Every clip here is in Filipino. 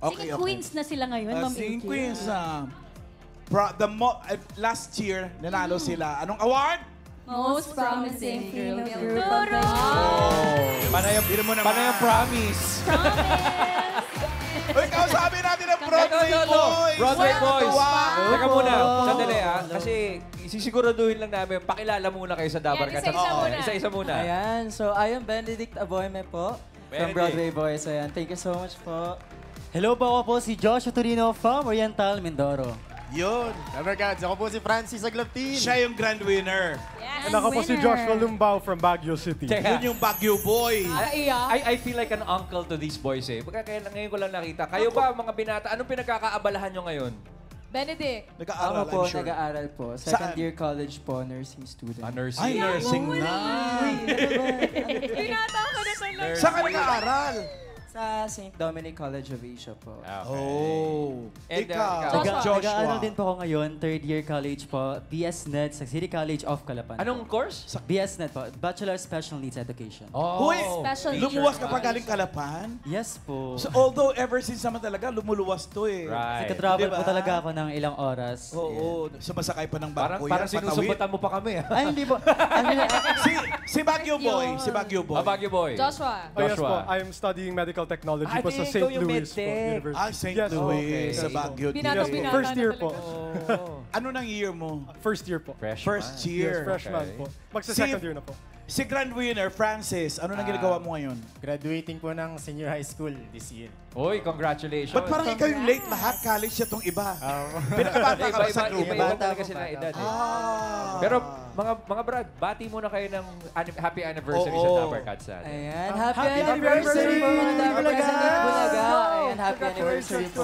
Singing queens na sila ngayon, Ma'am Singing AK. Queens. Last year, nanalo sila. Anong award? Most promising female group of Turo! the year. Panay ang promise. Uy, kausapin natin ang Broadway Boys! Broadway Boys. Wow! Teka muna, sandali kasi sisiguraduhin lang namin, pakilala muna kayo sa Dabar Yan, Cats. isa-isa muna. Isa-isa muna. Ayan, so I am Benedict Aboyme po from Broadway Boys. Ayan, thank you so much po. Hello po, ako po si Joshua Torino from Oriental Mindoro. Yun. Regards, ako po si Francis Aglaptin. Siya yung grand winner. Yes. And ako po si Joshua Lumbao from Baguio City. Yun yung Baguio Boy. I feel like an uncle to these boys eh. Kaya ngayon ko lang nakita. Kayo ba, mga binata, anong pinagkakaabalahan nyo ngayon? Benedict. Nag-aaral, Ako po, I'm sure. nag-aaral po. Second year college po, nursing student. Nursing. Ay, nursing na. Binata ka na talaga. Saan ka nag-aaral? Sa St. Dominic College of Asia po. Oh. And, Ikaw, Nag-aaral din po ako ngayon, third year college po, BS-NET sa City College of Calapan. Anong course? BS-NET po, Bachelor Special Needs Education. Huy, Special lumuwas teacher. ka pa galing Kalapan? Yes po. So, although ever since naman talaga, lumuluwas to eh. Right. Nagka-travel Diba? po talaga ako ng ilang oras. Oo, sumasakay pa ng Parang, barko parang yan, sinusubutan mo pa kami ah. Ay, hindi po. si Baguio Boy, si Baguio Boy. Baguio Boy. Joshua. Oh, yes po. Joshua. I am studying medical technology po sa ikaw St. yung Louis po, medtech. University. Ah, St. Yes, Louis, okay. sa Baguio. Binata, Yes, po. binata First na year talaga. po. Ano nang year mo? First year po. First Yes, year. freshman Okay. po. Magsa-second year na po. Si grand winner, Francis, ano nang ginagawa mo ngayon? Graduating po ng senior high school this year. Uy, congratulations. Ba't parang ikaw yung late lahat? College siya tong iba. Pinakabata ka ba sa grupo? Iba talaga sila ng edad eh. Ah. Pero mga Brad, bati muna kayo ng happy anniversary Oo. sa Dabar Cats. Ayan, happy anniversary po mga Dabar Cats and Bulaga. Ayan, happy anniversary po.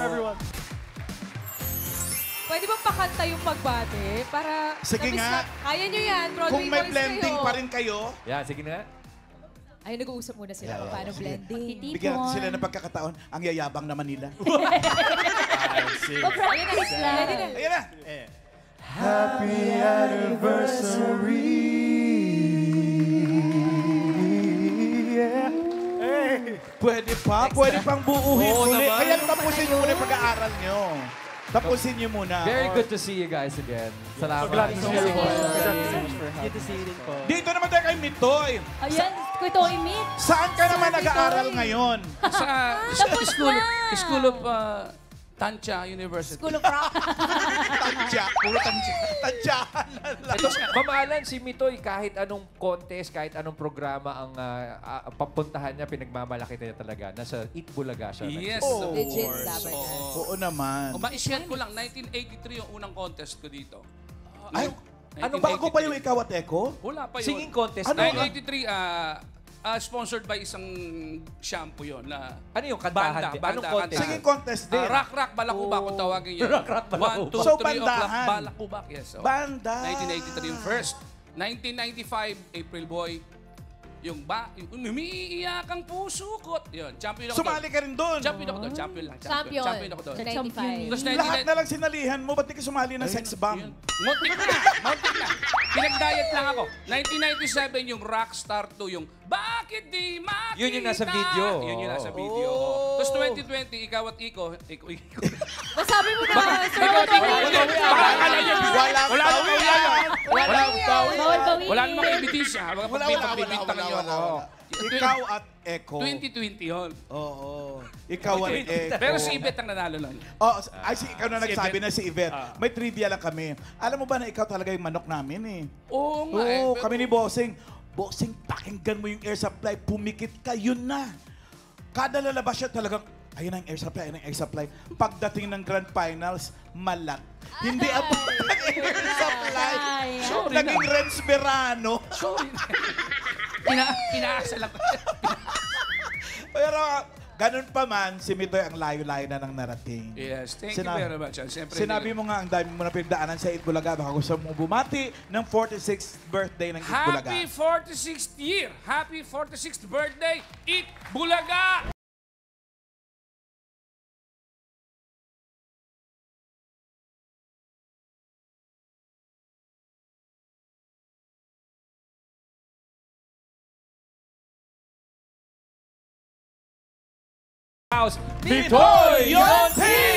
Pwede bang pakanta yung pagbate? Para... Sige nabis nga. na- Kaya nyo yan, Broadway Kung may Boys blending kayo. pa rin kayo, Yan, sige na. Ay, nag-uusap muna sila kung paano blending. bigyan natin sila ng pagkakataon. Ang yayabang naman nila. Ready na. Ayan na. Happy anniversary. Pwede pa. Pwede pang buuhin Oo ulit. naman. Kaya tapusin nyo muna yung pag-aaral nyo. Tapusin nyo muna. Very good to see you guys again. Salamat. Glad to see you po. Good to see you din po. Dito naman tayo kay Mitoy. Ayan, ito i-meet. Saan ka naman nag-aaral ngayon? Sa Tapos School of Tancha University. School of Rock. Tansya. Puro tansya. Tansyahan lang. Ito, mamahalan si Mitoy, kahit anong contest, kahit anong programa ang papuntahan niya, pinagmamalaki niya talaga. Nasa Eat Bulaga siya. Yes, Oh. of Legit course. Dabar Cats. Oo. Oo naman. Ma-share ko lang, 1983 yung unang contest ko dito. Ay, ano bago pa yung ikaw at Eko? Wala pa yun. Singing contest. Ano? na. 1983, sponsored by isang shampoo yun na Ano yung kantahan? Anong contest? Singing contest din. Rock Balakubak kung tawagin yun. Rock Balakubak. 1, 2, 3 So, o'clock bandahan. Balakubak. Yes. So, Banda. 1983 yung first. 1995, April Boy. Yung umiiyak ang puso ko. Yun, champion ako Sumali ka rin doon. Champion ako doon. Champion lang. Champion. Champion ako doon. 95. Tapos Lahat na lang sinalihan mo. Ba't di ka sumali ng sex bomb? Muntik na. Pinag-diet lang ako. 1997 yung Rockstar 2, yung Bakit Di Makita? Yun yung nasa video. Yun yung nasa video. Oh. Tapos 2020, ikaw at Iko. Masabi mo na, Sir Ikaw at Iko. Rodrigo. Baka akala niyo, Walang bawian. Bawal bawiin. Wala namang ebidensya. Baka Wala. pagpipintangan niyo ako. Ikaw at Eko. 2020 yun. Oo. Ikaw at Eko. Pero si Yvette ang nanalo nun. Oh, ay, ikaw na nagsabi Yvette. na si Yvette. May trivia lang kami. Alam mo ba na ikaw talaga yung manok namin eh? Oo nga eh. Oo, Pero- kami ni Bossing. Bossing, pakinggan mo yung air supply. Pumikit ka, yun na. Kada lalabas siya talagang, ayun ang air supply, ayun ang air supply. Pagdating ng grand finals, malat. Hindi abot ang air supply. Sorry Naging na. Renz Verano. Sorry. Inaasa lang ko siya. Pero ganun pa man, si Mitoy ang layo-layo na ng narating. Yes, thank Sinabi- you very much. Siyempre, Sinabi mo nga, ang dami mo na pinagdaanan sa Eat Bulaga. Baka gusto mo bumati ng 46th birthday ng Eat Bulaga. Happy 46th year! Happy 46th birthday! Eat Bulaga! house, Mitoy Yonti!